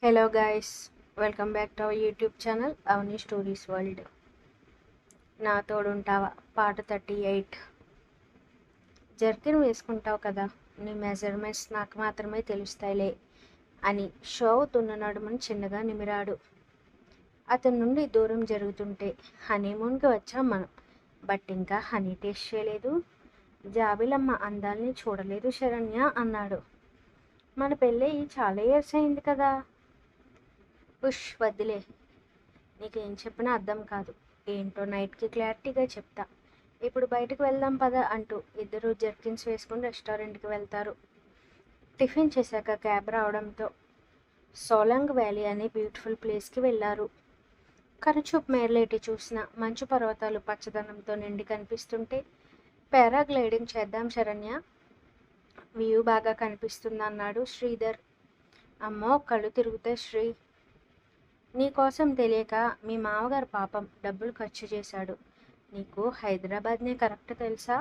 Hello guys, welcome back to our YouTube channel Avani stories world. నా తోడుంటావా పాట 38. Jerkin వేసుకుంటావు కదా, నీ మెజర్మెంట్స్ నాకు మాత్రమే తెలుస్తాయిలే అని షో అవుతున్న నడుమని చిన్నగా నిమిరాడు. అతని నుండి దూరం జరుగుతుంటే హనీమూన్కి వచ్చాం మనం, బట్ ఇంకా హనీ టేస్ట్ చేయలేదు, జాబిలమ్మ అందాల్ని చూడలేదు శరణ్య అన్నాడు. మన పెళ్ళి చాలా ఇయర్స్ అయింది కదా. ఉష్ వద్దులే, నీకేం చెప్పినా అర్థం కాదు. ఏంటో నైట్కి క్లారిటీగా చెప్తా. ఇప్పుడు బయటకు వెళ్దాం పద అంటూ ఇద్దరు జర్కిన్స్ వేసుకుని రెస్టారెంట్కి వెళ్తారు. టిఫిన్ చేశాక క్యాబ్ రావడంతో సోలాంగ్ వ్యాలీ అనే బ్యూటిఫుల్ ప్లేస్కి వెళ్ళారు. కనుచూపు మేరలేటి చూసిన మంచు పర్వతాలు పచ్చదనంతో నిండి కనిపిస్తుంటే పారాగ్లైడింగ్ చేద్దాం శరణ్య, వ్యూ బాగా కనిపిస్తుందన్నాడు శ్రీధర్. అమ్మో కళ్ళు తిరుగుతాయి శ్రీ, నీకోసం తెలియక మీ మామగారు పాపం డబ్బులు ఖర్చు చేశాడు. నీకు హైదరాబాద్నే కరెక్ట్ తెలుసా?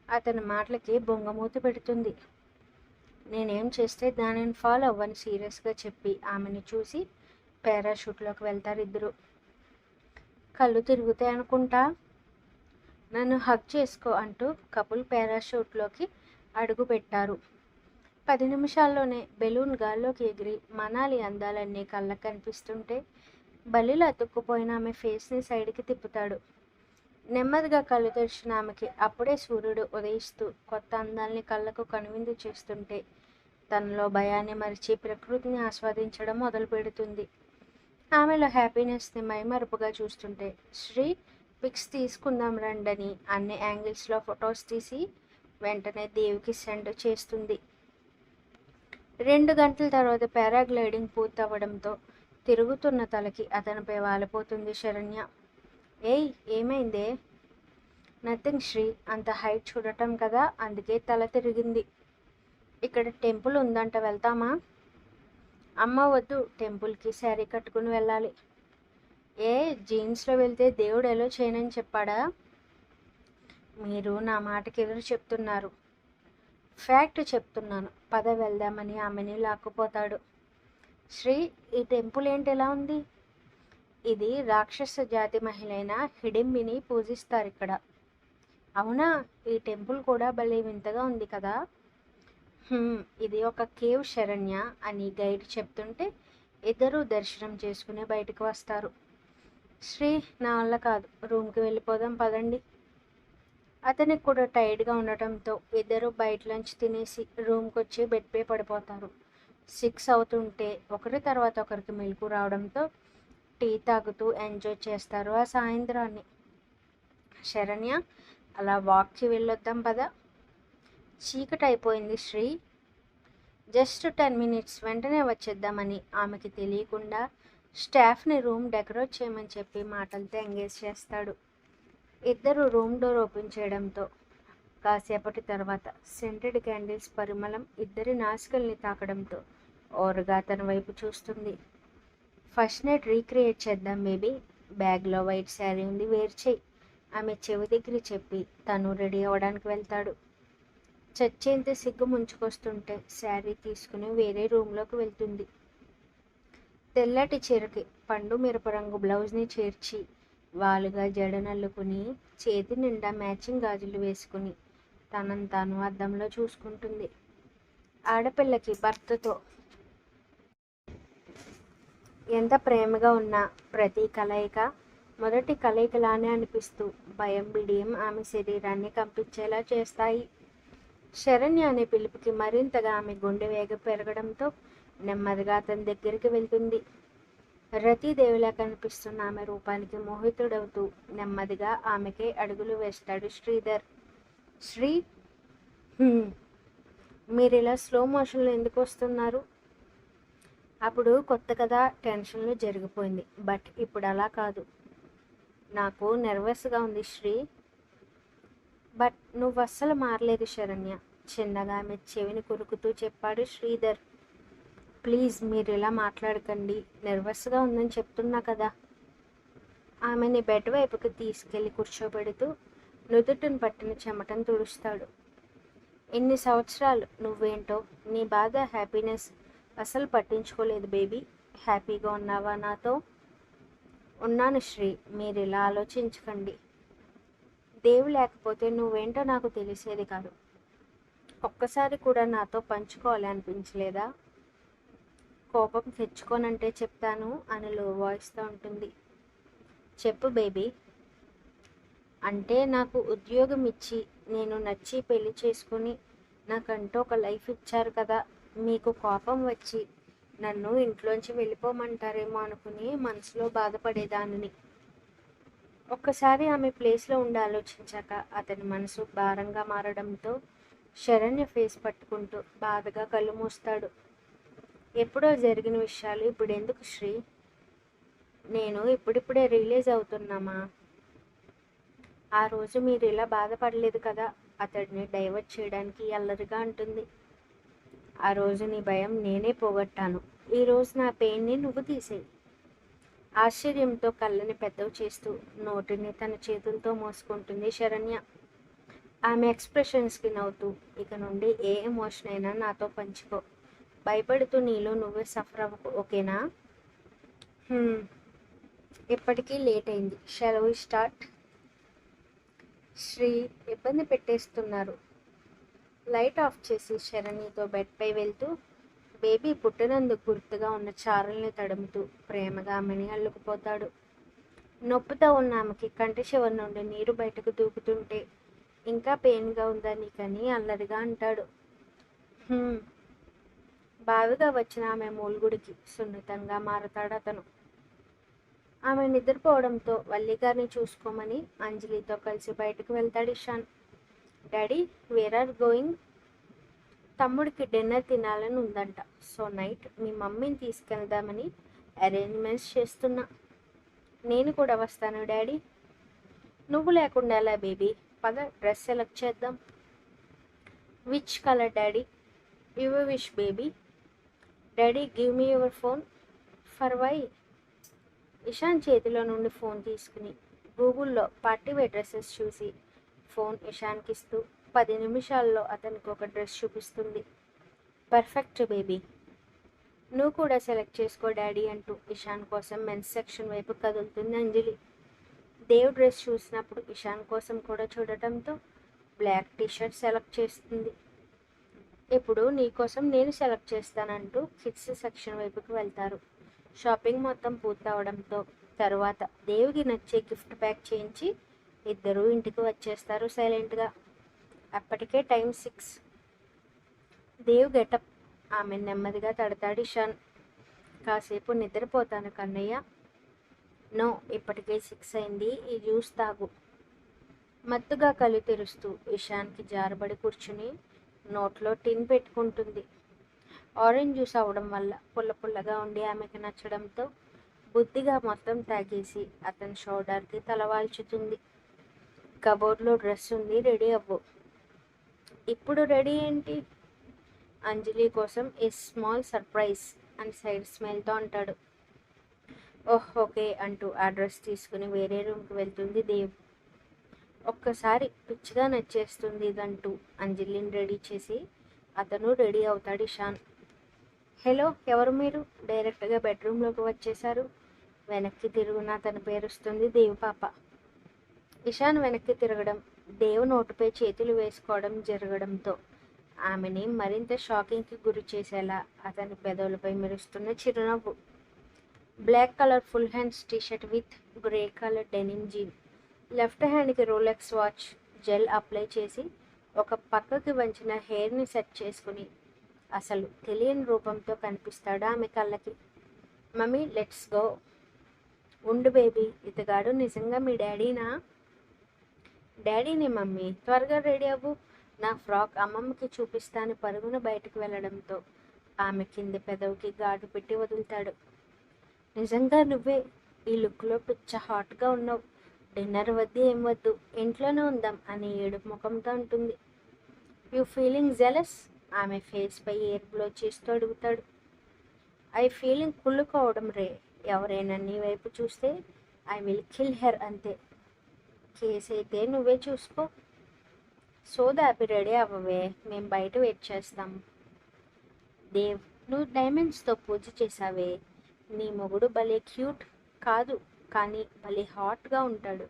అతని మాటలకి బొంగమూతి పెడుతుంది. నేనేం చేస్తే దానిని ఫాలో అవ్వని సీరియస్గా చెప్పి ఆమెను చూసి పారాషూట్లోకి వెళ్తారు ఇద్దరు. కళ్ళు తిరుగుతాయి అనుకుంటా, నన్ను హగ్ చేసుకో అంటూ కపుల్ పారాషూట్లోకి అడుగు పెట్టారు. 10 నిమిషాల్లోనే బెలూన్ గాల్లోకి ఎగిరి మనాలి అందాలన్నీ కళ్ళకు కనిపిస్తుంటే బల్లిలో అతుక్కుపోయిన ఆమె ఫేస్ని సైడ్కి తిప్పుతాడు. నెమ్మదిగా కళ్ళు తెరిచిన ఆమెకి అప్పుడే సూర్యుడు ఉదయిస్తూ కొత్త అందాల్ని కళ్ళకు కనువిందు చేస్తుంటే తనలో భయాన్ని మరిచి ప్రకృతిని ఆస్వాదించడం మొదలు పెడుతుంది. ఆమెలో హ్యాపీనెస్ని మైమరుపుగా చూస్తుంటే శ్రీ పిక్స్ తీసుకుందాం రండని అన్ని యాంగిల్స్లో ఫొటోస్ తీసి వెంటనే దేవికి సెండ్ చేస్తుంది. 2 గంటల తర్వాత పారాగ్లైడింగ్ పూర్తవడంతో తిరుగుతున్న తలకి అతనిపై వాలిపోతుంది శరణ్య. ఏయ్ ఏమైందే? నథింగ్ శ్రీ, అంత హైట్ చూడటం కదా అందుకే తల తిరిగింది. ఇక్కడ టెంపుల్ ఉందంట, వెళ్తామా? అమ్మ వద్దు, టెంపుల్కి శారీ కట్టుకుని వెళ్ళాలి. ఏ జీన్స్లో వెళ్తే దేవుడు ఎలా చేయనని చెప్పాడా? మీరు నా మాటకి ఎదురు చెప్తున్నారు. ఫ్యాక్ట్ చెప్తున్నాను, పద వెళ్దామని ఆమెని లాక్కుపోతాడు. శ్రీ, ఈ టెంపుల్ ఏంటి ఎలా ఉంది? ఇది రాక్షస జాతి మహిళైన హిడింబిని పూజిస్తారు ఇక్కడ. అవునా? ఈ టెంపుల్ కూడా భలే వింతగా ఉంది కదా. ఇది ఒక కేవ్ శరణ్య అని గైడ్ చెప్తుంటే ఇద్దరూ దర్శనం చేసుకుని బయటకు వస్తారు. శ్రీ, నా వల్ల కాదు, రూమ్కి వెళ్ళిపోదాం పదండి. అతనికి కూడా టైర్డ్గా ఉండటంతో ఇద్దరు బయట లంచ్ తినేసి రూమ్కి వచ్చి బెడ్పై పడిపోతారు. 6 అవుతుంటే ఒకరి తర్వాత ఒకరికి మెలకు రావడంతో టీ తాగుతూ ఎంజాయ్ చేస్తారు ఆ సాయంత్రాన్ని. శరణ్య, అలా వాక్కి వెళ్ళొద్దాం పదా. చీకటి అయిపోయింది శ్రీ, జస్ట్ 10 మినిట్స్, వెంటనే వచ్చేద్దామని ఆమెకి తెలియకుండా స్టాఫ్ని రూమ్ డెకరేట్ చేయమని చెప్పి మాటలతో ఎంగేజ్ చేస్తాడు. ఇద్దరు రూమ్ డోర్ ఓపెన్ చేయడంతో కాసేపటి తర్వాత సెంటెడ్ క్యాండిల్స్ పరిమళం ఇద్దరి నాసికల్ని తాకడంతో ఓరగా అతని వైపు చూస్తుంది. ఫస్ట్ నైట్ రీక్రియేట్ చేద్దాం బేబీ, బ్యాగ్లో వైట్ శారీ ఉంది, వేర్ చేయి, ఆమె చెవి దగ్గర చెప్పి తను రెడీ అవ్వడానికి వెళ్తాడు. చచ్చేంత సిగ్గు ముంచుకొస్తుంటే శారీ తీసుకుని వేరే రూమ్లోకి వెళ్తుంది. తెల్లటి చీరకి పండు మిరప రంగు బ్లౌజ్ని చేర్చి వాలుగా జడనల్లుకుని చేతి నిండా మ్యాచింగ్ గాజులు వేసుకుని తనను తాను అద్దంలో చూసుకుంటుంది. ఆడపిల్లకి భర్తతో ఎంత ప్రేమగా ఉన్నా ప్రతి కలయిక మొదటి కలయికలానే అనిపిస్తూ భయం బిడియం ఆమె శరీరాన్ని కంపించేలా చేస్తాయి. శరణ్య అనే పిలుపుకి మరింతగా ఆమె గుండె వేగ పెరగడంతో నెమ్మదిగా అతని దగ్గరికి వెళ్తుంది. రతీదేవిలా కనిపిస్తున్న ఆమె రూపానికి మోహితుడవుతూ నెమ్మదిగా ఆమెకే అడుగులు వేస్తాడు శ్రీధర్. శ్రీ, మీరు ఇలా స్లో మోషన్లో ఎందుకు వస్తున్నారు? అప్పుడు కొత్త కదా, టెన్షన్లో జరిగిపోయింది, బట్ ఇప్పుడు అలా కాదు. నాకు నర్వస్గా ఉంది శ్రీ. బట్ నువ్వు అస్సలు మారలేదు శరణ్య, చిన్నగా ఆమె చెవిని కొరుకుతూ చెప్పాడు శ్రీధర్. ప్లీజ్ మీరు ఇలా మాట్లాడకండి, నర్వస్గా ఉందని చెప్తున్నా కదా. ఆమెని బెడ్ వైపుకి తీసుకెళ్ళి కూర్చోబెడుతూ నుదుటిని పట్టిన చెమటను తుడుస్తాడు. ఇన్ని సంవత్సరాలు నువ్వేంటో, నీ బాధ హ్యాపీనెస్ అసలు పట్టించుకోలేదు బేబీ. హ్యాపీగా ఉన్నావా నాతో? ఉన్నాను శ్రీ, మీరు ఇలా ఆలోచించకండి. దేవు లేకపోతే నువ్వేంటో నాకు తెలిసేది కాదు. ఒక్కసారి కూడా నాతో పంచుకోవాలి అనిపించలేదా? కోపం తెచ్చుకోనంటే చెప్తాను అని లో వాయిస్తో ఉంటుంది. చెప్పు బేబీ. అంటే నాకు ఉద్యోగం ఇచ్చి నేను నచ్చి పెళ్లి చేసుకుని నాకంటూ ఒక లైఫ్ ఇచ్చారు కదా, మీకు కోపం వచ్చి నన్ను ఇంట్లోంచి వెళ్ళిపోమంటారేమో అనుకుని మనసులో బాధపడేదానిని. ఒక్కసారి ఆమె ప్లేస్లో ఉండి ఆలోచించాక అతని మనసు భారంగా మారడంతో శరణ్య ఫేస్ పట్టుకుంటూ బాధగా కళ్ళు మూస్తాడు. ఎప్పుడో జరిగిన విషయాలు ఇప్పుడు ఎందుకు శ్రీ? నేను ఇప్పుడిప్పుడే రిలీజ్ అవుతున్నామా? ఆ రోజు మీరు ఇలా బాధపడలేదు కదా, అతడిని డైవర్ట్ చేయడానికి అల్లరిగా అంటుంది. ఆ రోజు నీ భయం నేనే పోగొట్టాను. ఈరోజు నా పెయిన్ని నువ్వు తీసేయి. ఆశ్చర్యంతో కళ్ళని పెద్దవి చేస్తూ నోటిని తన చేతులతో మోసుకుంటుంది శరణ్య. ఆమె ఎక్స్ప్రెషన్స్కి నవ్వుతూ, ఇక నుండి ఏ ఎమోషన్ అయినా నాతో పంచుకో, భయపడుతూ నీలో నువ్వే సఫర్ అవ్వకు, ఓకేనా? ఇప్పటికీ లేట్ అయింది. Shall we start? శ్రీ ఇబ్బంది పెట్టేస్తున్నారు. లైట్ ఆఫ్ చేసి శరణ్యతో బెడ్పై వెళ్తూ బేబీ పుట్టినందుకు గుర్తుగా ఉన్న చారల్ని తడుముతూ ప్రేమగా ఆమెని అల్లుకుపోతాడు. నొప్పితో ఉన్న ఆమెకి కంటి చివరి నుండి నీరు బయటకు దూకుతుంటే ఇంకా పెయిన్గా ఉందా నీకని అల్లరిగా అంటాడు. బాధగా వచ్చిన ఆమె మూలుగుడికి సున్నితంగా మారతాడు అతను. ఆమె నిద్రపోవడంతో వల్లిగారిని చూసుకోమని అంజలితో కలిసి బయటకు వెళ్తాడు Ishan. Daddy, where are going? తమ్ముడికి డిన్నర్ తినాలని ఉందంట, సో నైట్ మీ మమ్మీని తీసుకెళ్దామని అరేంజ్మెంట్స్ చేస్తున్నా. నేను కూడా వస్తాను డాడీ. నువ్వు లేకుండా ఎలా బేబీ? పద డ్రెస్ సెలెక్ట్ చేద్దాం. Which colour daddy? Your wish baby. Daddy give me your phone. For why? Ishan చేతిలో నుండి ఫోన్ తీసుకుని గూగుల్లో పార్టీ వేర్ డ్రెస్సెస్ చూసి ఫోన్ ఇషాన్కి ఇస్తూ 10 నిమిషాల్లో అతనికి ఒక డ్రెస్ చూపిస్తుంది. Perfect baby. నువ్వు కూడా సెలెక్ట్ చేసుకో డాడీ అంటూ ఇషాన్ కోసం మెన్స్ సెక్షన్ వైపు కదులుతుంది అంజలి. దేవ్ డ్రెస్ చూసినప్పుడు ఇషాన్ కోసం కూడా చూడటంతో బ్లాక్ టీషర్ట్ సెలెక్ట్ చేస్తుంది. ఇప్పుడు నీకోసం నేను సెలెక్ట్ చేస్తానంటూ కిడ్స్ సెక్షన్ వైపుకి వెళ్తారు. షాపింగ్ మొత్తం పూర్తవడంతో తరువాత దేవికి నచ్చే గిఫ్ట్ ప్యాక్ చేయించి ఇద్దరూ ఇంటికి వచ్చేస్తారు సైలెంట్గా. అప్పటికే టైం 6. దేవ్ గెటప్ ఆమె నెమ్మదిగా తడతాడు ఇషాన్. కాసేపు నిద్రపోతాను కన్నయ్య. నో, ఇప్పటికే 6 అయింది, ఈ జ్యూస్ తాగు. మత్తుగా కళ్ళు తెరుస్తూ ఇషాన్కి జారబడి కూర్చుని నోట్లో టిన్ పెట్టుకుంటుంది. ఆరెంజ్ జ్యూస్ అవడం వల్ల పుల్ల పుల్లగా ఉండి ఆమెకి నచ్చడంతో బుద్ధిగా మొత్తం తాగేసి అతని షోల్డర్కి తలవాల్చుతుంది. కబోర్డ్లో డ్రెస్ ఉంది, రెడీ అవ్వు. ఇప్పుడు రెడీ ఏంటి? అంజలి కోసం ఏ స్మాల్ సర్ప్రైజ్ అని సైడ్ స్మైల్తో అంటాడు. ఓహ్ ఓకే అంటూ ఆ డ్రెస్ తీసుకుని వేరే రూమ్కి వెళ్తుంది దేవ్. ఒక్కసారి పిచ్చిగా నచ్చేస్తుంది ఇదంటూ అంజలిని రెడీ చేసి అతను రెడీ అవుతాడు ఇషాన్. హలో, ఎవరు మీరు? డైరెక్ట్గా బెడ్రూమ్లోకి వచ్చేశారు. వెనక్కి తిరుగున అతని పేరుస్తుంది దేవ్ పాప. ఇషాన్ వెనక్కి తిరగడం, దేవ్ నోటుపై చేతులు వేసుకోవడం జరగడంతో ఆమెని మరింత షాకింగ్కి గురి చేసేలా అతని పెదవులపై మెరుస్తున్న చిరునవ్వు. Black colour full hands t-shirt with grey colour denim jean, left హ్యాండ్కి రోలెక్స్ వాచ్, జెల్ అప్లై చేసి ఒక పక్కకి వంచిన హెయిర్ని సెట్ చేసుకుని అసలు తెలియని రూపంతో కనిపిస్తాడు ఆమె కళ్ళకి. Mummy let's go. ఉండు బేబీ, ఇతగాడు నిజంగా మీ డాడీనా? డాడీని మమ్మీ, త్వరగా రెడీ అవ్వు, నా ఫ్రాక్ అమ్మమ్మకి చూపిస్తాను పరుగున బయటకు వెళ్ళడంతో ఆమె కింది పెదవికి గాడు పెట్టి వదులుతాడు. నిజంగా నువ్వే, ఈ లుక్లో పిచ్చ హాట్గా ఉన్నావు. డిన్నర్ వద్దు ఏం వద్దు, ఇంట్లోనే ఉందాం అని ఏడుపు ముఖంతో అంటుంది. You feeling jealous? ఆమె ఫేస్ పై ఎయిర్ బ్లో చేస్తూ అడుగుతాడు. ఐ ఫీలింగ్ కుళ్ళుకోవడం రే. ఎవరైనా నీ వైపు చూస్తే ఐ విల్ కిల్ హెర్ అంతే. కేసు అయితే నువ్వే చూసుకో. సోదాపి రెడీ అవ్వవే, మేము బయట వెయిట్ చేస్తాం. దేవ్ నువ్వు డైమండ్స్తో పూజ చేసావే, నీ మొగుడు భలే క్యూట్ కాదు, కానీ భలే హాట్గా ఉంటాడు.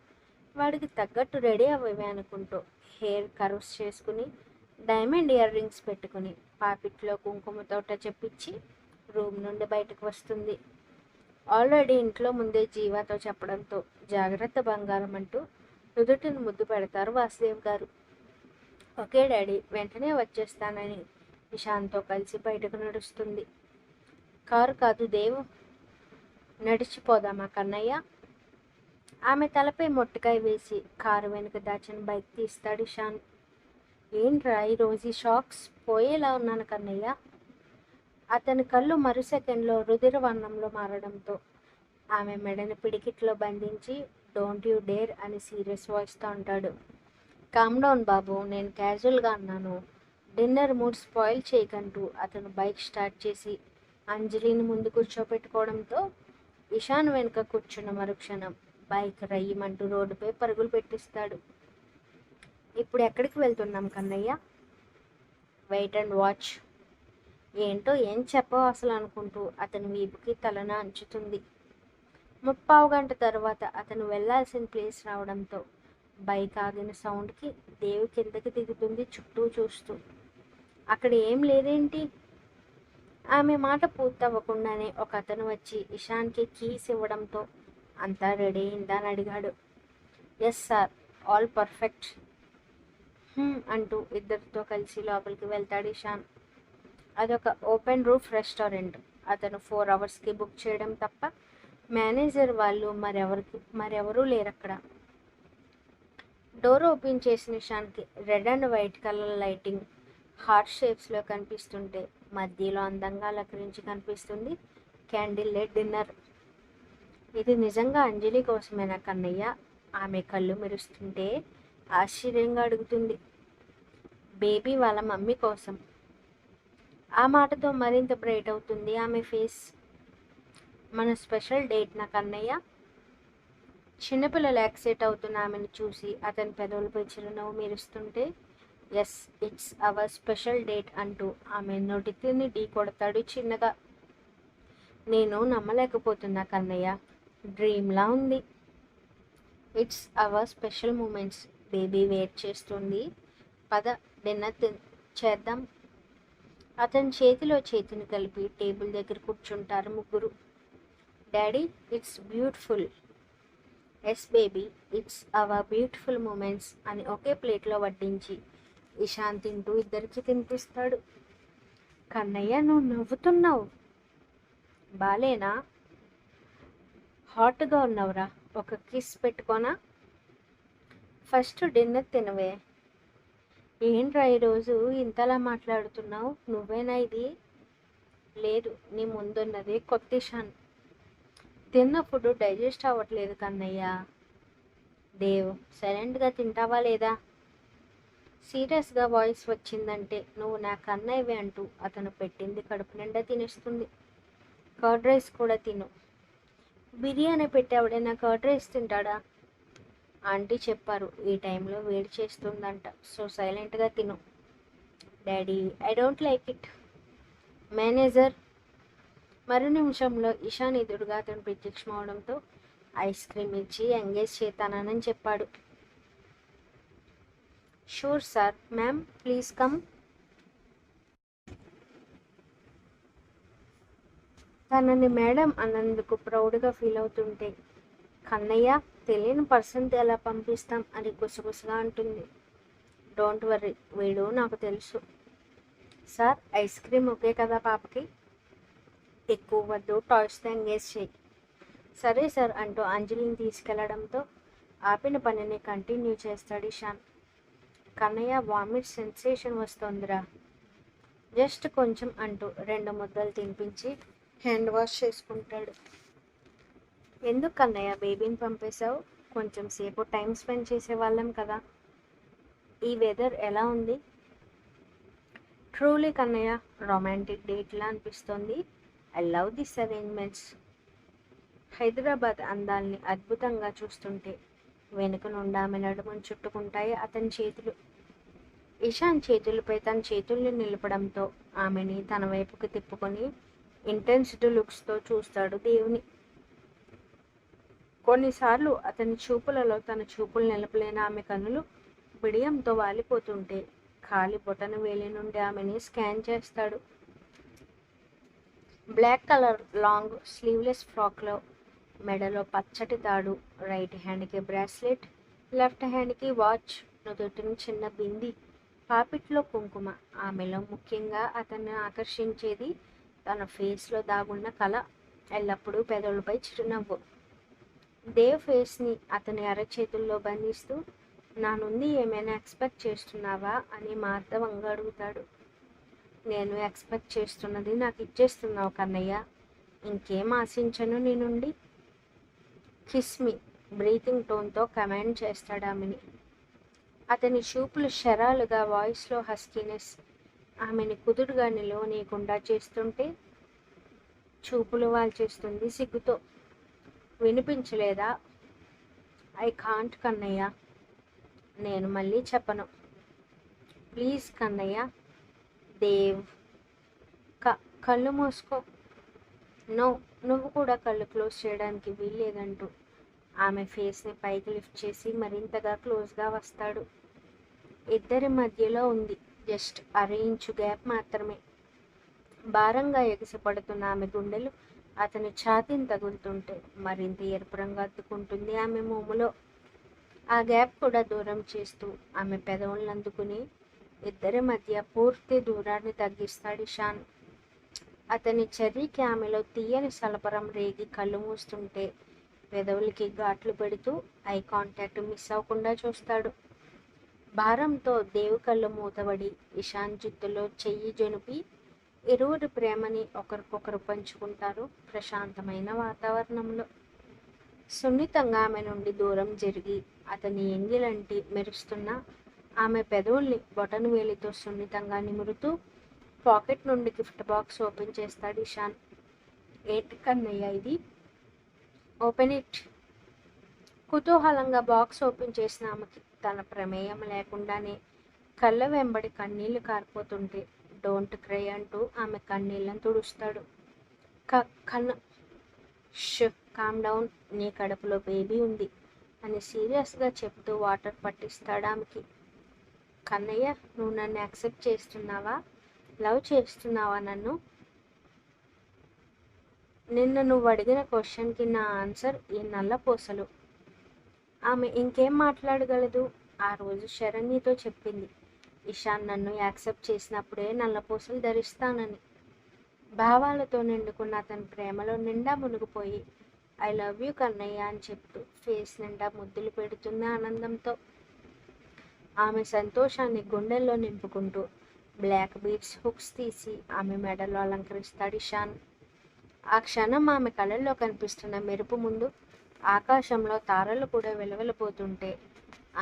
వాడికి తగ్గట్టు రెడీ అవ్వవే అనుకుంటూ హెయిర్ కర్వ్స్ చేసుకుని డైమండ్ ఇయర్ రింగ్స్ పెట్టుకుని పాపిట్లో కుంకుమతోట చెప్పించి రూమ్ నుండి బయటకు వస్తుంది. ఆల్రెడీ ఇంట్లో ముందే జీవాతో చెప్పడంతో జాగ్రత్త బంగారం అంటూ నుదుటిని ముద్దు పెడతారు వాసుదేవ్ గారు. ఓకే డాడీ, వెంటనే వచ్చేస్తానని ఇషాన్తో కలిసి బయటకు నడుస్తుంది. కారు కాదు దేవ్, నడిచిపోదామా కన్నయ్య? ఆమె తలపై మొట్టికాయ వేసి కారు వెనుక దాచిన బైక్ తీస్తాడు ఇషాన్. ఏంట్రా ఈరోజు షాక్స్ పోయేలా ఉన్నాను కన్నయ్య. అతని కళ్ళు మరు సెకండ్లో రుధిర వర్ణంలో మారడంతో ఆమె మెడని పిడికిట్లో బంధించి డోంట్ యూ డేర్ అని సీరియస్ వాయిస్తో అంటాడు. కామ్ డౌన్ బాబు, నేను క్యాజువల్గా అన్నాను. డిన్నర్ మూడ్ స్పాయిల్ చేయకంటూ అతను బైక్ స్టార్ట్ చేసి అంజలిని ముందు కూర్చోపెట్టుకోవడంతో ఇషాన్ వెనుక కూర్చున్న మరుక్షణం బైక్ రయ్యమంటూ రోడ్డుపై పరుగులు పెట్టిస్తాడు. ఇప్పుడు ఎక్కడికి వెళ్తున్నాం కన్నయ్య? Wait and watch. ఏంటో ఏం చెప్పవు అసలు అనుకుంటూ అతని వీపుకి తలన అంచుతుంది. 3/4 గంట తర్వాత అతను వెళ్లాల్సిన ప్లేస్ రావడంతో బైక్ ఆగిన సౌండ్కి దేవి కిందకి దిగుతుంది చుట్టూ చూస్తూ. అక్కడ ఏం లేదేంటి? ఆమె మాట పూర్తవ్వకుండానే ఒక అతను వచ్చి ఇషాన్కి కీస్ ఇవ్వడంతో అంతా రెడీ అయిందా అని అడిగాడు. ఎస్ సార్, ఆల్ పర్ఫెక్ట్ అంటూ ఇద్దరితో కలిసి లోపలికి వెళ్తాడు ఇషాన్. అదొక ఓపెన్ రూఫ్ రెస్టారెంట్. అతను 4 అవర్స్కి బుక్ చేయడం తప్ప మేనేజర్ వాళ్ళు మరెవరూ లేరక్కడ. డోర్ ఓపెన్ చేసిన ఇషాన్కి red and white colour lighting heart షేప్స్లో కనిపిస్తుంటే మధ్యలో అందంగా అలంకరించి కనిపిస్తుంది క్యాండిల్ లైట్ డిన్నర్. ఇది నిజంగా అంజలి కోసమేనా కన్నయ్య? ఆమె కళ్ళు మెరుస్తుంటే ఆశ్చర్యంగా అడుగుతుంది. బేబీ వాళ్ళ మమ్మీ కోసం. ఆ మాటతో మరింత బ్రైట్ అవుతుంది ఆమె ఫేస్. మన స్పెషల్ డేట్ నా కన్నయ్య. చిన్నపిల్లలు యాక్సెట్ అవుతున్న ఆమెను చూసి అతని పెదవులపై చిరునవ్వు మెరుస్తుంటే yes, it's our special date అంటూ ఆమె నొటిని ఢీ కొడతాడు చిన్నగా. నేను నమ్మలేకపోతున్నా కన్నయ్య, డ్రీమ్లా ఉంది. It's our special moments. Baby wait చేస్తుంది. పద డిన్నర్ చేద్దాం. అతని చేతిలో చేతిని కలిపి టేబుల్ దగ్గర కూర్చుంటారు ముగ్గురు. Daddy, it's beautiful. Yes baby, it's our beautiful moments అని ఒకే ప్లేట్లో వడ్డించి ఇషాన్ తింటూ ఇద్దరికి తినిపిస్తాడు. కన్నయ్య, నువ్వు నవ్వుతున్నావు. బాలేనా? హాట్గా ఉన్నావురా, ఒక కిస్ పెట్టుకోనా? ఫస్ట్ డిన్నర్ తినవే. ఏంట్రా ఈరోజు ఇంతలా మాట్లాడుతున్నావు? నువ్వేనా ఇది? లేదు, నీ ముందున్నది కొత్త ఇషాన్. తిన్న ఫుడ్ డైజెస్ట్ అవ్వట్లేదు కన్నయ్య. దేవ్, సైలెంట్గా తింటావా లేదా? సీరియస్గా వాయిస్ వచ్చిందంటే నువ్వు నా కన్నయ్యవే అంటూ అతను పెట్టింది కడుపు నిండా తినేస్తుంది. కర్డ్ రైస్ కూడా తిను. బిర్యానీ పెట్టి ఎవడైనా కర్డ్ రైస్ తింటాడా? ఆంటీ చెప్పారు ఈ టైంలో వేడి చేస్తుందంట, సో సైలెంట్గా తిను. Daddy, I don't like it. Manager. మరో నిమిషంలో ఇషాన్ ఎదురుగా అతను ప్రత్యక్షమవడంతో ఐస్ క్రీమ్ ఇచ్చి ఎంగేజ్ చేస్తానని చెప్పాడు. Sure sir. Ma'am please come. తనని మేడం అన్నందుకు ప్రౌడ్గా ఫీల్ అవుతుంటే కన్నయ్య, తెలియని పర్సన్తో ఎలా పంపిస్తాం అని గుసగుసగా అంటుంది. డోంట్ వర్రీ, వీడు నాకు తెలుసు. సార్, ఐస్ క్రీమ్ ఓకే కదా పాపకి? ఎక్కువ వద్దు, టాయ్స్తో ఎంగేజ్ చేయి. సరే సార్ అంటూ అంజలిని తీసుకెళ్లడంతో ఆపిన పనిని కంటిన్యూ చేస్తాడు ఇషాన్. కన్నయ్య, వామిట్ సెన్సేషన్ వస్తోందిరా. జస్ట్ కొంచెం అంటూ 2 ముద్దలు తినిపించి హ్యాండ్ వాష్ చేసుకుంటాడు. ఎందుకు కన్నయ్య బేబీని పంపేశావు? కొంచెం సేపు టైం స్పెండ్ చేసేవాళ్ళం కదా. ఈ వెదర్ ఎలా ఉంది? ట్రూలీ కన్నయ్య, రొమాంటిక్ డేట్లా అనిపిస్తోంది. I love this arrangements. Hyderabad అందాల్ని అద్భుతంగా చూస్తుంటే వెనుక నుండి ఆమె నడుమును చుట్టుకుంటాయి అతని చేతులు. ఇషాన్ చేతులపై తన చేతుల్ని నిలపడంతో ఆమెని తన వైపుకి తిప్పుకొని ఇంటెన్సిటీ లుక్స్తో చూస్తాడు దేవుని. కొన్నిసార్లు అతని చూపులలో తన చూపులు నిలపలేని ఆమె కన్నులు బిడియంతో వాలిపోతుంటే ఖాళీ బొటన వేలి నుండి ఆమెని స్కాన్ చేస్తాడు. బ్లాక్ కలర్ లాంగ్ స్లీవ్లెస్ ఫ్రాక్లో మెడలో పచ్చటి తాడు, రైట్ హ్యాండ్కి బ్రాస్లెట్, లెఫ్ట్ హ్యాండ్కి వాచ్, నుదుటిని చిన్న బింది, పాపిట్లో కుంకుమ. ఆమెలో ముఖ్యంగా అతన్ని ఆకర్షించేది తన ఫేస్లో దాగున్న కళ, ఎల్లప్పుడూ పెదవులపై చిరునవ్వు. దేవ్ ఫేస్ని అతని అరచేతుల్లో బంధిస్తూ, నా నుండి ఏమైనా ఎక్స్పెక్ట్ చేస్తున్నావా అని మార్దవంగా అడుగుతాడు. నేను ఎక్స్పెక్ట్ చేస్తున్నది నాకు ఇచ్చేస్తున్నావు కన్నయ్య, ఇంకేం ఆశించను నీ నుండి. కిస్మి బ్రీతింగ్ టోన్తో కమాండ్ చేస్తాడు ఆమెని. అతని చూపులు శరాలుగా, వాయిస్లో హస్కీనెస్ ఆమెని కుదురుగా నిలవనీయకుండా చేస్తుంటే చూపులు వాల్చేస్తుంది సిగ్గుతో. వినిపించలేదా? I can't Kannayya. నేను మళ్ళీ చెప్పను. ప్లీజ్ కన్నయ్య. దేవ్ కళ్ళు మూసుకో. నో, నువ్వు కూడా కళ్ళు క్లోజ్ చేయడానికి వీల్లేదంటూ ఆమె ఫేస్ని పైకి లిఫ్ట్ చేసి మరింతగా క్లోజ్గా వస్తాడు. ఇద్దరి మధ్యలో ఉంది జస్ట్ ఇంచు గ్యాప్ మాత్రమే. భారంగా ఎగిసిపడుతున్న ఆమె గుండెలు అతని ఛాతీని తగులుతుంటే మరింత ఎరుపు రంగు అద్దుకుంటుంది ఆమె మోములో. ఆ గ్యాప్ కూడా దూరం చేస్తూ ఆమె పెదవులను అందుకుని ఇద్దరి మధ్య పూర్తి దూరాన్ని తగ్గిస్తాడు ఇషాన్. అతని చర్యకి ఆమెలో తీయని సలపరం రేగి కళ్ళు మూస్తుంటే పెదవులకి ఘాట్లు పెడుతూ ఐ కాంటాక్ట్ మిస్ అవ్వకుండా చూస్తాడు. భారంతో దేవు కళ్ళు మూతబడి ఇషాన్ జుత్తులో చెయ్యి జొనిపి ఇరువురి ప్రేమని ఒకరికొకరు పంచుకుంటారు ప్రశాంతమైన వాతావరణంలో. సున్నితంగా ఆమె నుండి దూరం జరిగి అతని ఎంగిలంటి మెరుస్తున్న ఆమె పెదవుల్ని బొటను వేలితో సున్నితంగా నిమురుతూ పాకెట్ నుండి గిఫ్ట్ బాక్స్ ఓపెన్ చేస్తాడు ఇషాన్. ఏంటి కన్నయ్య ఇది? Open it. కుతూహలంగా బాక్స్ ఓపెన్ చేసిన ఆమెకి తన ప్రమేయం లేకుండానే కళ్ళ వెంబడి కన్నీళ్లు కారిపోతుంటే డోంట్ క్రై అంటూ ఆమె కన్నీళ్ళని తుడుస్తాడు. కామ్ డౌన్, నీ కడుపులో బేబీ ఉంది అని సీరియస్గా చెప్తూ వాటర్ పట్టిస్తాడు ఆమెకి. కన్నయ్య, నువ్వు నన్ను యాక్సెప్ట్ చేస్తున్నావా? లవ్ చేస్తున్నావా నన్ను? నిన్న నువ్వు అడిగిన క్వశ్చన్కి నా ఆన్సర్ ఈ నల్లపూసలు. ఆమె ఇంకేం మాట్లాడగలదు? ఆ రోజు శరణ్యతో చెప్పింది ఇషాన్ నన్ను యాక్సెప్ట్ చేసినప్పుడే నల్లపూసలు ధరిస్తానని. భావాలతో నిండుకున్న అతని ప్రేమలో నిండా మునిగిపోయి ఐ లవ్ యూ కన్నయ్య అని చెప్తూ ఫేస్ నిండా ముద్దులు పెడుతుంది ఆనందంతో. ఆమె సంతోషాన్ని గుండెల్లో నింపుకుంటూ బ్లాక్ బీడ్స్ హుక్స్ తీసి ఆమె మెడలో అలంకరిస్తాడు ఇషాన్. ఆ క్షణం ఆమె కళ్ళల్లో కనిపిస్తున్న మెరుపు ముందు ఆకాశంలో తారలు కూడా వెలవెలపోతుంటే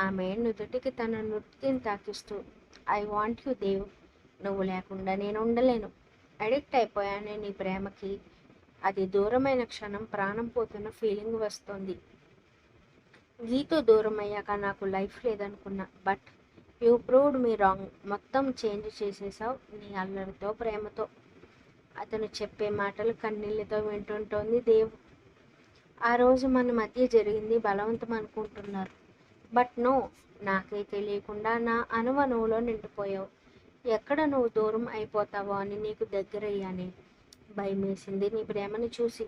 ఆమె నుదుటికి తన నృత్యం తాకిస్తూ ఐ వాంట్ యు దేవ్, నువ్వు లేకుండా నేను ఉండలేను, అడిక్ట్ అయిపోయానే నీ ప్రేమకి, అది దూరమైన క్షణం ప్రాణం పోతున్న ఫీలింగ్ వస్తుంది. గీతో దూరం అయ్యాక నాకు లైఫ్ లేదనుకున్నా, but you proved me wrong. మొత్తం చేంజ్ చేసేసావు నీ అల్లరితో, ప్రేమతో. అతను చెప్పే మాటలు కన్నీళ్ళతో వింటుంటోంది దేవ్. ఆ రోజు మన మధ్య జరిగింది బలవంతం అనుకుంటున్నారు, బట్ నో, నాకే తెలియకుండా నా అణువణువులో నిండిపోయావు. ఎక్కడ నువ్వు దూరం అయిపోతావో అని నీకు దగ్గరయ్యానే. భయమేసింది నీ ప్రేమని చూసి.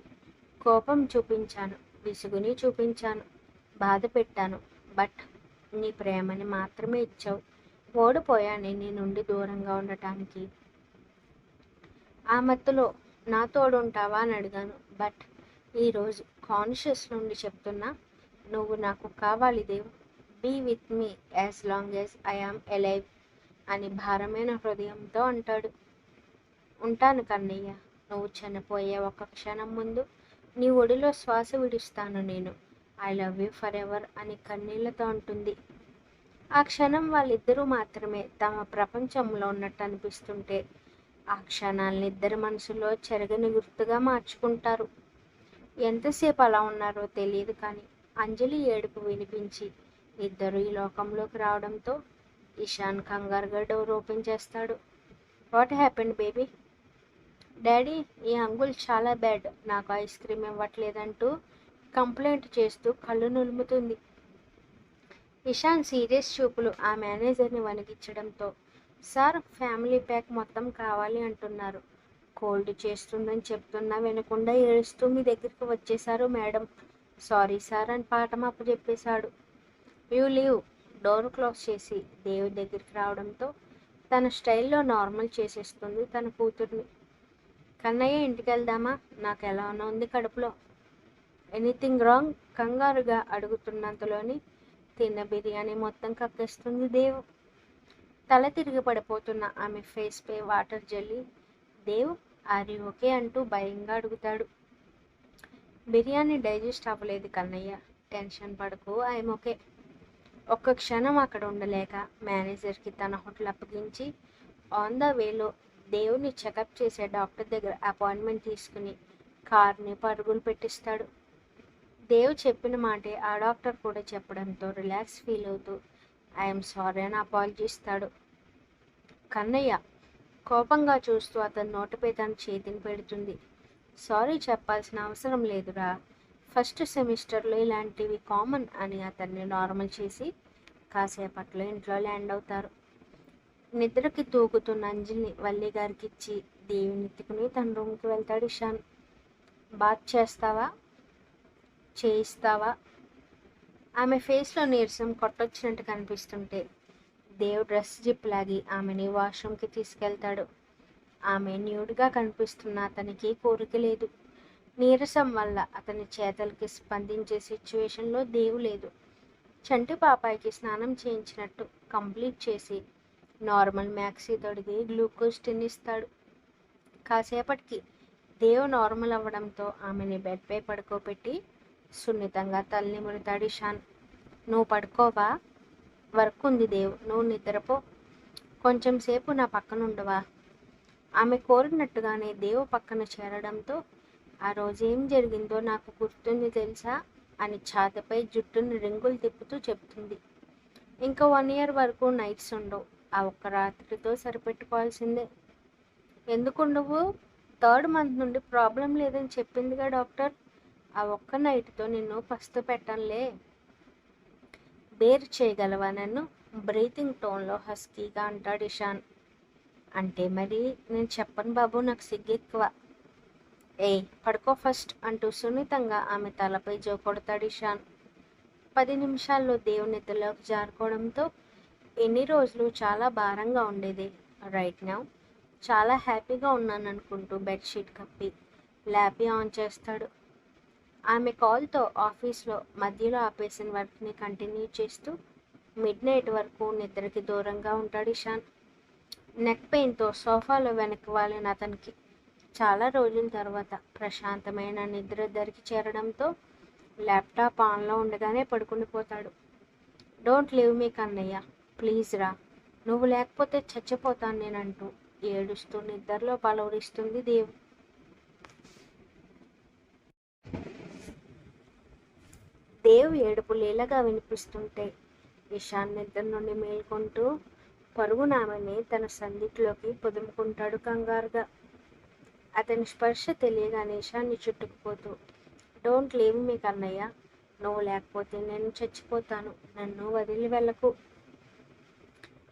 కోపం చూపించాను, విసుగుని చూపించాను, బాధ పెట్టాను, బట్ నీ ప్రేమని మాత్రమే ఇచ్చావు. ఓడిపోయానే నీ నుండి దూరంగా ఉండటానికి. ఆ మత్తులో నా తోడుంటావా అని అడిగాను, బట్ ఈరోజు కాన్షియస్ నుండి చెప్తున్నా, నువ్వు నాకు కావాలి Dev. Be with me as long as I am alive అని భారమైన హృదయంతో అంటాడు. ఉంటాను కన్నయ్య, నువ్వు చనిపోయే ఒక క్షణం ముందు నీ ఒడిలో శ్వాస విడుస్తాను నేను. I love you for ever అని కన్నీళ్లతో అంటుంది. ఆ క్షణం వాళ్ళిద్దరూ మాత్రమే తమ ప్రపంచంలో ఉన్నట్టు అనిపిస్తుంటే ఆ క్షణాలను ఇద్దరి మనసులో చెరగని గుర్తుగా మార్చుకుంటారు. ఎంతసేపు అలా ఉన్నారో తెలియదు, కానీ అంజలి ఏడుపు వినిపించి ఇద్దరు ఈ లోకంలోకి రావడంతో ఇషాన్ కంగారుగా డోర్ ఓపెన్ చేస్తాడు. What happened baby? డాడీ, ఈ అంకుల్ చాలా బ్యాడ్, నాకు ఐస్ క్రీమ్ ఇవ్వట్లేదంటూ కంప్లైంట్ చేస్తూ కళ్ళు నులుముతుంది. ఇషాన్ సీరియస్ చూపులు ఆ మేనేజర్ని వణికించడంతో, సార్ ఫ్యామిలీ ప్యాక్ మొత్తం కావాలి అంటున్నారు, కోల్డ్ చేస్తుందని చెప్తున్నా వినకుండా ఏడుస్తూ మీ దగ్గరికి వచ్చేశారు మేడం, సారీ సార్ అని పాఠం అప్పచెప్పేశాడు. You leave. డోర్ క్లోజ్ చేసి దేవి దగ్గరికి రావడంతో తన స్టైల్లో నార్మల్ చేసేస్తుంది తన కూతుర్ని. కన్నయ్య, ఇంటికి వెళ్దామా? నాకు ఎలా ఉంది కడుపులో. Anything wrong? కంగారుగా అడుగుతున్నంతలోని తిన్న బిర్యానీ మొత్తం కక్కేస్తుంది దేవ్. తల తిరిగి పడిపోతున్న ఆమె ఫేస్పై వాటర్ జల్లి, దేవ్ ఆర్ యూ ఓకే అంటూ భయంగా అడుగుతాడు. బిర్యానీ డైజెస్ట్ అవ్వలేదు కన్నయ్య, టెన్షన్ పడకు, ఐఎమ్ ఓకే. ఒక్క క్షణం అక్కడ ఉండలేక మేనేజర్కి తన హోటల్ అప్పగించి ఆన్ ద వేలో దేవుని చెకప్ చేసే డాక్టర్ దగ్గర అపాయింట్మెంట్ తీసుకుని కార్ని పరుగులు పెట్టిస్తాడు. దేవ్ చెప్పిన మాటే ఆ డాక్టర్ కూడా చెప్పడంతో రిలాక్స్ ఫీల్ అవుతూ ఐఎమ్ సారీ అని అపాలజిస్తాడు. కన్నయ్య కోపంగా చూస్తూ అతని నోటిపై తన చేతిని పెడుతుంది. సారీ చెప్పాల్సిన అవసరం లేదురా, ఫస్ట్ సెమిస్టర్లో ఇలాంటివి కామన్ అని అతన్ని నార్మల్ చేసి కాసేపట్లో ఇంట్లో ల్యాండ్ అవుతారు. నిద్రకి తూగుతున్న అంజలిని వల్లి గారికి ఇచ్చి దేవిని ఎత్తుకుని తన రూమ్కి వెళ్తాడు ఇషాన్. బాత్ చేస్తావా, చేయిస్తావా? ఆమె ఫేస్లో నీరసం కొట్టొచ్చినట్టు కనిపిస్తుంటే దేవ్ డ్రెస్ జిప్ లాగి ఆమెని వాష్రూమ్కి తీసుకెళ్తాడు. ఆమె న్యూడ్గా కనిపిస్తున్న అతనికి కోరిక లేదు. నీరసం వల్ల అతని చేతలకి స్పందించే సిచ్యువేషన్లో దేవు లేదు. చంటి పాపాయికి స్నానం చేయించినట్టు కంప్లీట్ చేసి నార్మల్ మ్యాక్సీ తొడిగి గ్లూకోజ్ తినిస్తాడు. కాసేపటికి దేవ్ నార్మల్ అవ్వడంతో ఆమెని బెడ్పై పడుకోబెట్టి సున్నితంగా తలనిమురుతాడు ఇషాన్. నువ్వు పడుకోవా? వర్క్ ఉంది దేవ్, నువ్వు నిద్రపో, కొంచెం సేపు నా పక్కన ఉండవా? ఆమె కోరినట్టుగానే దేవ్ పక్కన చేరడంతో ఆ రోజు ఏం జరిగిందో నాకు గుర్తుంది తెలుసా అని ఛాతిపై జుట్టుని రింగులు తిప్పుతూ చెప్తుంది. ఇంకా 1 year వరకు నైట్స్ ఉండవు, ఆ ఒక్క రాత్రితో సరిపెట్టుకోవాల్సిందే. ఎందుకు నువ్వు 3rd month నుండి ప్రాబ్లం లేదని చెప్పిందిగా డాక్టర్, ఆ ఒక్క నైట్తో నిన్ను పస్తు పెట్టంలే. బేర్ చేయగలవా నన్ను? బ్రీతింగ్ టోన్లో హస్కీగా అంటాడు ఇషాన్. అంటే మరి నేను చెప్పను బాబు, నాకు సిగ్గెక్కువ. ఏయ్ పడుకో ఫస్ట్ అంటూ సున్నితంగా ఆమె తలపై జోకొడతాడు ఇషాన్. 10 నిమిషాల్లో దేవు నిద్రలోకి జారుకోవడంతో ఎన్ని రోజులు చాలా భారంగా ఉండేది, రైట్ నౌ చాలా హ్యాపీగా ఉన్నాను అనుకుంటూ బెడ్షీట్ కప్పి ల్యాపీ ఆన్ చేస్తాడు. ఆమె కాల్తో ఆఫీస్లో మధ్యలో ఆపేసిన వర్క్ని కంటిన్యూ చేస్తూ మిడ్-నైట్ వరకు నిద్రకి దూరంగా ఉంటాడు ఇషాన్. నెక్ పెయిన్తో సోఫాలో వెనక్కి వాలిన అతనికి చాలా రోజుల తర్వాత ప్రశాంతమైన నిద్ర దరికి చేరడంతో ల్యాప్టాప్ ఆన్లో ఉండగానే పడుకుండిపోతాడు. Don't leave me Kannayya, please రా, నువ్వు లేకపోతే చచ్చిపోతాను నేనంటూ ఏడుస్తూ నిద్రలో పలవరిస్తుంది దేవ్. దేవ్ ఏడుపు లీలగా వినిపిస్తుంటే ఇషాన్ నిద్ర నుండి మేల్కొంటూ పరుగునామని తన సందిట్లోకి పొదుముకుంటాడు కంగారుగా. అతని స్పర్శ తెలియగానే ఇషాన్ని చుట్టుకుపోతూ డోంట్ లీవ్ మీ కన్నయ్య, నువ్వు లేకపోతే నేను చచ్చిపోతాను, నన్ను వదిలి వెళ్ళకు.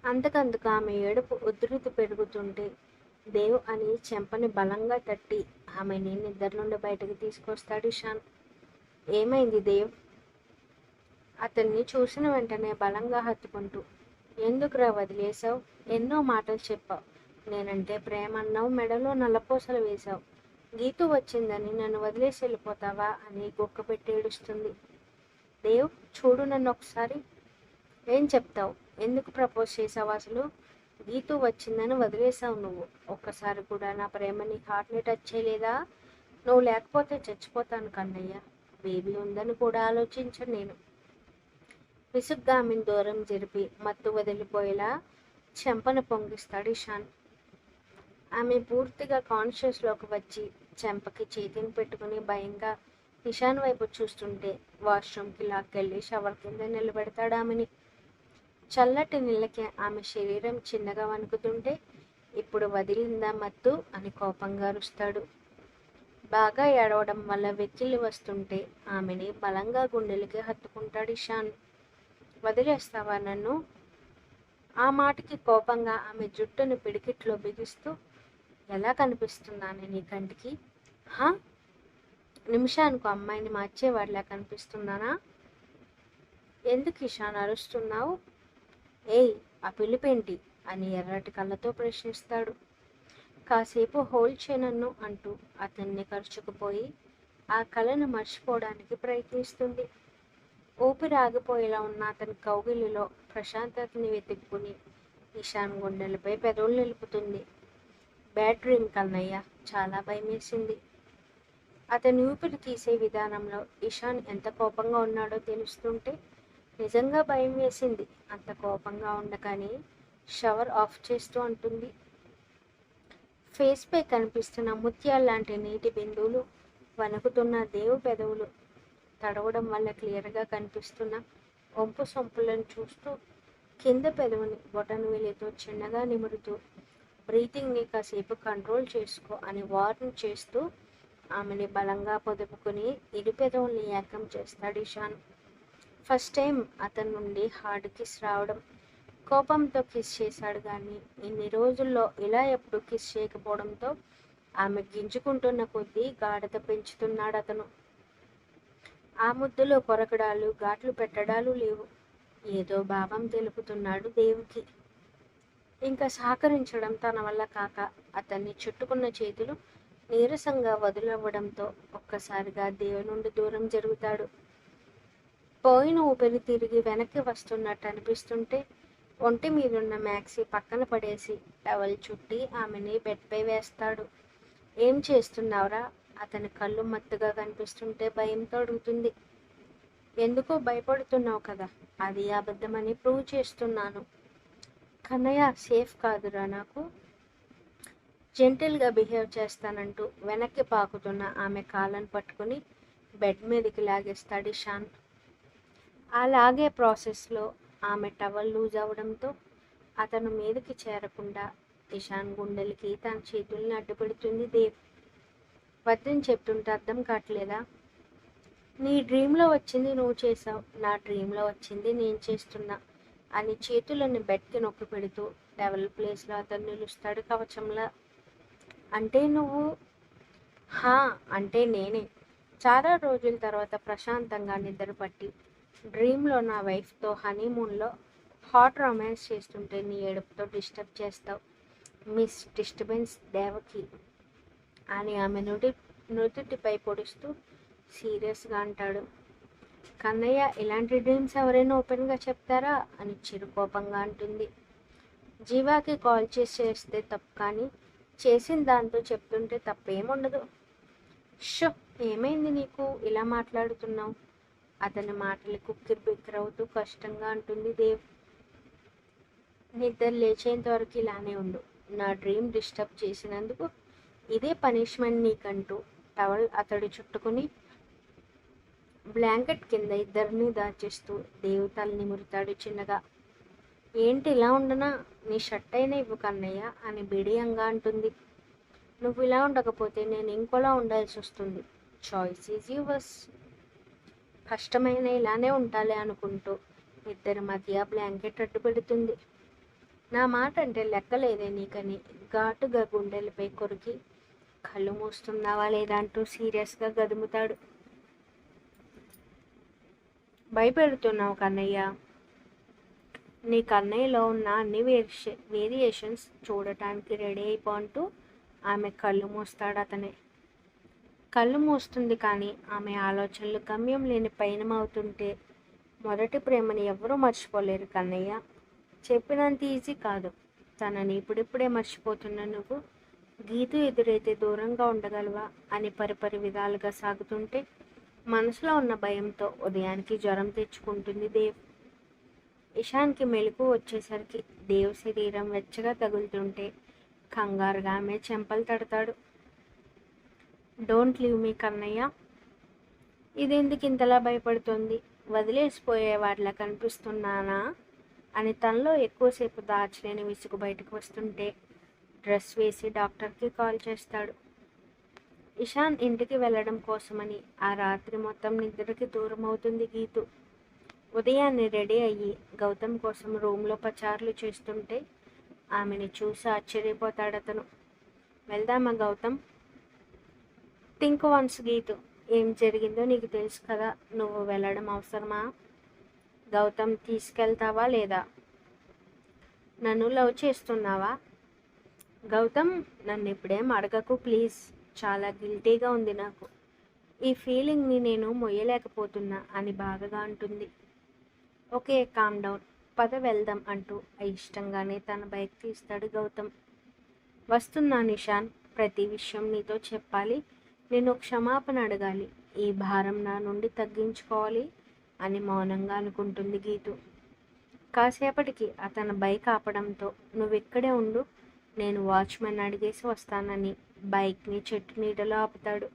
అంతకందుకు ఆమె ఏడుపు ఉధృతి పెరుగుతుంటే దేవ్ అని చెంపని బలంగా తట్టి ఆమెని నిద్ర నుండి బయటకు తీసుకొస్తాడు ఇషాన్. ఏమైంది దేవ్? అతన్ని చూసిన వెంటనే బలంగా హత్తుకుంటూ ఎందుకురా వదిలేసావు, ఎన్నో మాటలు చెప్పావు, నేనంటే ప్రేమ అన్నావు, మెడలో నల్లపూసలు వేశావు, గీతు వచ్చిందని నన్ను వదిలేసి వెళ్ళిపోతావా అని గుక్క పెట్టి ఏడుస్తుంది. దేవ్ చూడు నన్ను ఒకసారి. ఏం చెప్తావు? ఎందుకు ప్రపోజ్ చేసావు అసలు? గీతు వచ్చిందని వదిలేసావు నువ్వు, ఒక్కసారి కూడా నా ప్రేమని హార్ట్ని టచ్ చేయలేదా? నువ్వు లేకపోతే చచ్చిపోతాను కన్నయ్య, బేబీ ఉందని కూడా ఆలోచించను నేను. విసుగ్గా ఆమెను దూరం జరిపి మత్తు వదిలిపోయేలా చెంపను పొంగిస్తాడు ఇషాన్. ఆమె పూర్తిగా కాన్షియస్లోకి వచ్చి చెంపకి చేతిని పెట్టుకుని భయంగా ఇషాన్ వైపు చూస్తుంటే వాష్రూమ్కి లాక్కెళ్ళి షవర్ కింద నిలబెడతాడు ఆమెని. చల్లటి నీళ్ళకి ఆమె శరీరం చిన్నగా వణుకుతుంటే, ఇప్పుడు వదిలిందా మత్తు అని కోపంగా అరుస్తాడు. బాగా ఏడవడం వల్ల వెక్కిళ్ళు వస్తుంటే ఆమెని బలంగా గుండెలకి హత్తుకుంటాడు ఇషాన్. వదిలేస్తావా నన్ను? ఆ మాటకి కోపంగా ఆమె జుట్టును పిడికిట్లో బిగిస్తూ, ఎలా కనిపిస్తున్నాను నీ కంటికి? హా? నిమిషానికి అమ్మాయిని మార్చేవాడిలా కనిపిస్తున్నానా? ఎందుకు ఇషాన్ అరుస్తున్నావు? ఏయ్, ఆ పిలుపేంటి అని ఎర్రటి కళ్ళతో ప్రశ్నిస్తాడు. కాసేపు హోల్డ్ చేయనన్ను అంటూ అతన్ని కరుచుకుపోయి ఆ కళను మర్చిపోవడానికి ప్రయత్నిస్తుంది. ఊపిరి ఆగిపోయేలా ఉన్న అతని కౌగిలిలో ప్రశాంతతని వెతుక్కుని ఇషాన్ గుండెలపై పెదవులు నిలుపుతుంది. బ్యాడ్ డ్రీమ్ కన్నయ్య, చాలా భయమేసింది. అతని ఊపిరి తీసే విధానంలో ఇషాన్ ఎంత కోపంగా ఉన్నాడో తెలుస్తుంటే నిజంగా భయం వేసింది. అంత కోపంగా ఉండగానే షవర్ ఆఫ్ చేస్తూ అంటుంది. ఫేస్పై కనిపిస్తున్న ముత్యాల్లాంటి నీటి బిందువులు, వణుకుతున్న దేవు పెదవులు తడవడం వల్ల క్లియర్గా కనిపిస్తున్న వంపు సొంపులను చూస్తూ కింద పెదవుని బొటను వేలితో చిన్నగా నిమురుతూ బ్రీతింగ్ని కాసేపు కంట్రోల్ చేసుకో అని వార్న్ చేస్తూ ఆమెని బలంగా పొదుపుకుని ఇరు పెదవుల్ని ఏకం చేస్తాడు ఇషాన్. ఫస్ట్ టైం అతని నుండి హార్డ్ కిస్ రావడం. కోపంతో కిస్ చేశాడు కానీ ఇన్ని రోజుల్లో ఇలా ఎప్పుడు కిస్ చేయకపోవడంతో ఆమె గింజుకుంటున్న కొద్దీ గాఢత పెంచుతున్నాడు అతను. ఆ ముద్దులో కొరకడాలు, ఘాట్లు పెట్టడాలు లేవు. ఏదో భావం తెలుపుతున్నాడు దేవుకి. ఇంకా సహకరించడం తన వల్ల కాక అతన్ని చుట్టుకున్న చేతులు నీరసంగా వదులవ్వడంతో ఒక్కసారిగా దేవుని నుండి దూరం జరుగుతాడు. పోయిన ఊపిరి తిరిగి వెనక్కి వస్తున్నట్టు అనిపిస్తుంటే ఒంటి మీదున్న మ్యాక్సీ పక్కన పడేసి టవల్ చుట్టి ఆమెని బెడ్పై వేస్తాడు. ఏం చేస్తున్నావురా? అతని కళ్ళు మత్తుగా కనిపిస్తుంటే భయంతో అడుగుతుంది. ఎందుకో భయపడుతున్నావు కదా, అది అబద్ధమని ప్రూవ్ చేస్తున్నాను. కన్నయ్య సేఫ్ కాదురా నాకు. జెంటిల్గా బిహేవ్ చేస్తానంటూ వెనక్కి పాకుతున్న ఆమె కాళ్ళను పట్టుకుని బెడ్ మీదకి లాగేస్తాడు ఇషాన్. ఆ లాగే ప్రాసెస్లో ఆమె టవల్ లూజ్ అవడంతో అతను మీదకి చేరకుండా ఇషాన్ గుండెలకి తన చేతుల్ని అడ్డుపెడుతుంది దేవ్. వద్దని చెప్తుంటే అర్థం కావట్లేదా? నీ డ్రీమ్లో వచ్చింది నువ్వు చేసావు, నా డ్రీమ్లో వచ్చింది నేను చేస్తున్నా అని చేతులను బెడ్కి నొక్కి పెడుతూ టవల్ ప్లేస్లో అతను నిలుస్తాడు కవచంలా. అంటే నువ్వు? హా, అంటే నేనే. చాలా రోజుల తర్వాత ప్రశాంతంగా నిద్రపట్టి డ్రీమ్లో నా వైఫ్తో హనీమూన్లో హాట్ రొమాన్స్ చేస్తుంటే నీ ఏడుపుతో డిస్టర్బ్ చేస్తావు మిస్ డిస్టర్బెన్స్ దేవకి అని ఆమె నుదుటిపై పొడుస్తూ సీరియస్గా అంటాడు. కన్నయ్య, ఇలాంటి డ్రీమ్స్ ఎవరైనా ఓపెన్గా చెప్తారా అని చిరుకోపంగా అంటుంది. జీవాకి కాల్ చేస్తే తప్పు, కానీ చేసిన దాంతో చెప్తుంటే తప్పేముండదు. షో, ఏమైంది నీకు ఇలా మాట్లాడుతున్నావు? అతని మాటలకు కిర్బిక్రవుతూ కష్టంగా అంటుంది దేవ్. నిద్ర లేచేంత వరకు ఇలానే ఉండు. నా డ్రీమ్ డిస్టర్బ్ చేసినందుకు ఇదే పనిష్మెంట్ నీకంటూ టవల్ అతడు చుట్టుకుని బ్లాంకెట్ కింద ఇద్దరిని దాచేస్తూ దేవ్ తలని నిమురుతాడు చిన్నగా. ఏంటి ఇలా ఉండనా? నీ షర్ట్ అయినా ఇవ్వు కన్నయ్య అని బిడియంగా అంటుంది. నువ్వు ఇలా ఉండకపోతే నేను ఇంకోలా ఉండాల్సి వస్తుంది. Choice is yours. కష్టమైన ఇలానే ఉండాలి అనుకుంటూ ఇద్దరి మధ్య బ్లాంకెట్ అడ్డు పెడుతుంది. నా మాట అంటే లెక్కలేదే నీకని ఘాటుగా గుండెలపై కొరికి కళ్ళు మూస్తున్నావా లేదా అంటూ సీరియస్గా గదుముతాడు. భయపెడుతున్నావు కన్నయ్య. నీ కన్నయ్యలో ఉన్న అన్ని వేరియేషన్స్ చూడటానికి రెడీ అయిపో అంటూ ఆమె కళ్ళు మూస్తాడు అతనే. కళ్ళు మూస్తుంది కానీ ఆమె ఆలోచనలు గమ్యం లేని పయనమవుతుంటే మొదటి ప్రేమని ఎవరూ మర్చిపోలేరు కన్నయ్య. చెప్పినంత ఈజీ కాదు. తనని ఇప్పుడిప్పుడే మర్చిపోతున్న నువ్వు గీతు ఎదురైతే దూరంగా ఉండగలవా అని పరిపరి విధాలుగా సాగుతుంటే మనసులో ఉన్న భయంతో ఉదయానికి జ్వరం తెచ్చుకుంటుంది దేవ్. ఇషాన్కి మెలకు వచ్చేసరికి దేవ్ శరీరం వెచ్చగా తగులుతుంటే కంగారుగా ఆమె చెంపలు తడతాడు. Don't leave me Kannayya. ఇదెందుకు ఇంతలా భయపడుతుంది? వదిలేసిపోయేవాడిలా కనిపిస్తున్నానా అని తనలో ఎక్కువసేపు దాచలేని విసుగు బయటకు వస్తుంటే డ్రెస్ వేసి డాక్టర్కి కాల్ చేస్తాడు. ఇషాన్ ఇంటికి వెళ్ళడం కోసమని ఆ రాత్రి మొత్తం నిద్రకి దూరం అవుతుంది గీతు. ఉదయాన్నే రెడీ అయ్యి గౌతమ్ కోసం రూమ్లో పచారులు చేస్తుంటే ఆమెని చూసి ఆశ్చర్యపోతాడతను. వెళ్దామా గౌతమ్? Think once Geethu. ఏం జరిగిందో నీకు తెలుసు కదా, నువ్వు వెళ్ళడం అవసరమా? గౌతమ్ తీసుకెళ్తావా లేదా? నన్ను లవ్ చేస్తున్నావా? గౌతమ్ నన్ను ఇప్పుడేం అడగకు ప్లీజ్, చాలా గిల్టీగా ఉంది నాకు. ఈ ఫీలింగ్ని నేను మొయ్యలేకపోతున్నా అని బాధగా అంటుంది. ఓకే కామ్ డౌన్, పద వెళ్దాం అంటూ అయిష్టంగానే తన బైక్ తీస్తాడు గౌతమ్. వస్తున్నా నిషాన్, ప్రతి విషయం నీతో చెప్పాలి, నేను క్షమాపణ అడగాలి, ఈ భారం నా నుండి తగ్గించుకోవాలి అని మౌనంగా అనుకుంటుంది గీతు. కాసేపటికి అతను బైక్ ఆపడంతో నువ్వెక్కడే ఉండు, నేను వాచ్మెన్ అడిగేసి వస్తానని బైక్ని చెట్టు నీడలో ఆపుతాడు.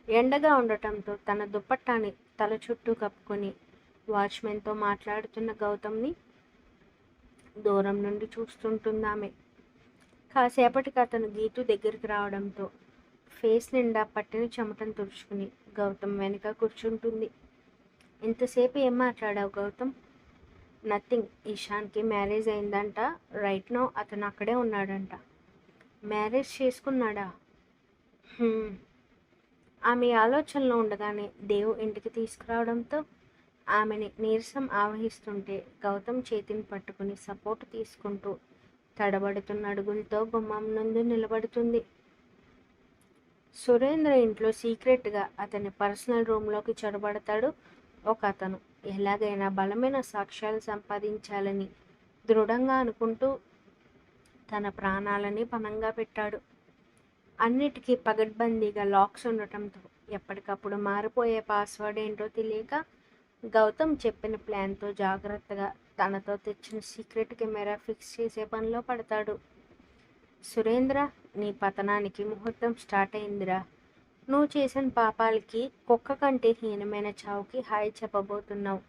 ఎండగా ఉండటంతో తన దుప్పట్టాన్ని తల చుట్టూ కప్పుకొని వాచ్మెన్తో మాట్లాడుతున్న గౌతమ్ని దూరం నుండి చూస్తుంటుందామె. కాసేపటికి అతను గీతు దగ్గరికి రావడంతో ఫేస్ నిండా పట్టిన చెమటను తుడుచుకుని గౌతమ్ వెనుక కూర్చుంటుంది. ఇంతసేపు ఏం మాట్లాడావు గౌతమ్? నథింగ్, ఇషాన్కి మ్యారేజ్ అయిందంట, రైట్ నౌ అతను అక్కడే ఉన్నాడంట. మ్యారేజ్ చేసుకున్నాడా? ఆమె ఆలోచనలో ఉండగానే దేవ్ ఇంటికి తీసుకురావడంతో ఆమెని నీరసం ఆవహిస్తుంటే గౌతమ్ చేతిని పట్టుకుని సపోర్ట్ తీసుకుంటూ తడబడుతున్న అడుగులతో గుమ్మం ముందు నిలబడుతుంది. సురేంద్ర ఇంట్లో సీక్రెట్గా అతని పర్సనల్ రూమ్లోకి చొరబడతాడు ఒక అతను. ఎలాగైనా బలమైన సాక్ష్యాలు సంపాదించాలని దృఢంగా అనుకుంటూ తన ప్రాణాలని పణంగా పెట్టాడు. అన్నిటికీ పగడ్బందీగా లాక్స్ ఉండటంతో ఎప్పటికప్పుడు మారిపోయే పాస్వర్డ్ ఏంటో తెలియక గౌతమ్ చెప్పిన ప్లాన్తో జాగ్రత్తగా తనతో తెచ్చిన సీక్రెట్ కెమెరా ఫిక్స్ చేసే పనిలో పడతాడు. సురేంద్ర, నీ పతనానికి ముహూర్తం స్టార్ట్ అయిందిరా. నువ్వు చేసిన పాపాలకి కుక్క కంటే హీనమైన చావుకి హాయి చెప్పబోతున్నావు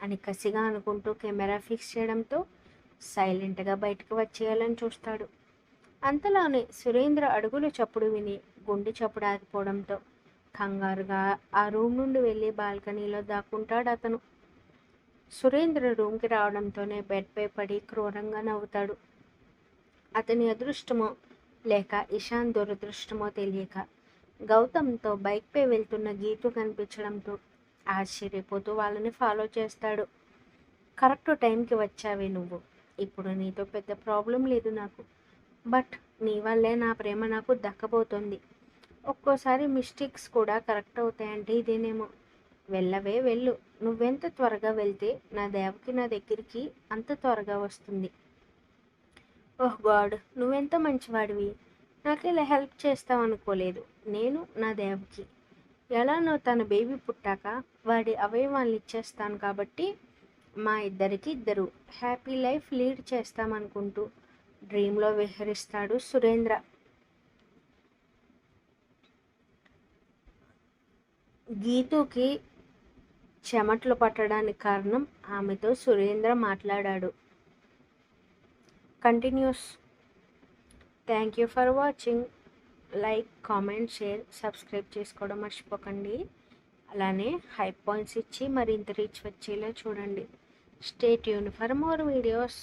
అని కసిగా అనుకుంటూ కెమెరా ఫిక్స్ చేయడంతో సైలెంట్గా బయటకు వచ్చేయాలని చూస్తాడు. అంతలోనే సురేంద్ర అడుగుల చప్పుడు విని గుండె చప్పుడు ఆగిపోవడంతో కంగారుగా ఆ రూమ్ నుండి వెళ్ళి బాల్కనీలో దాక్కుంటాడు అతను. సురేంద్ర రూమ్కి రావడంతోనే బెడ్పై పడి క్రూరంగా నవ్వుతాడు. అతని అదృష్టమో లేక ఇషాన్ దురదృష్టమో తెలియక గౌతమ్తో బైక్పై వెళ్తున్న గీతు కనిపించడంతో ఆశ్చర్యపోతూ వాళ్ళని ఫాలో చేస్తాడు. కరెక్ట్ టైంకి వచ్చావే నువ్వు, ఇప్పుడు నీతో పెద్ద ప్రాబ్లం లేదు నాకు, బట్ నీ వల్లే నా ప్రేమ నాకు దక్కబోతోంది. ఒక్కోసారి మిస్టేక్స్ కూడా కరెక్ట్ అవుతాయంటే ఇదేనేమో. వెళ్ళవే వెళ్ళు, నువ్వెంత త్వరగా వెళ్తే నా దేవకి నా దగ్గరికి అంత త్వరగా వస్తుంది. ఓహ్ గాడ్, నువ్వెంత మంచివాడివి, నాకు ఇలా హెల్ప్ చేస్తావనుకోలేదు. నేను నా దేవకి ఎలానో తన బేబీ పుట్టాక వాడి అవయవాన్ని ఇచ్చేస్తాను కాబట్టి మా ఇద్దరికి ఇద్దరు హ్యాపీ లైఫ్ లీడ్ చేస్తామనుకుంటూ డ్రీమ్లో విహరిస్తాడు సురేంద్ర. గీతుకి చెమటలు పట్టడానికి కారణం ఆమెతో సురేంద్ర మాట్లాడాడు. Continuous. Thank you for watching. Like, comment, share, subscribe చేసుకోవడం మర్చిపోకండి. అలానే హైప్ పాయింట్స్ ఇచ్చి మరింత రీచ్ వచ్చేలా చూడండి. Stay tune for more videos.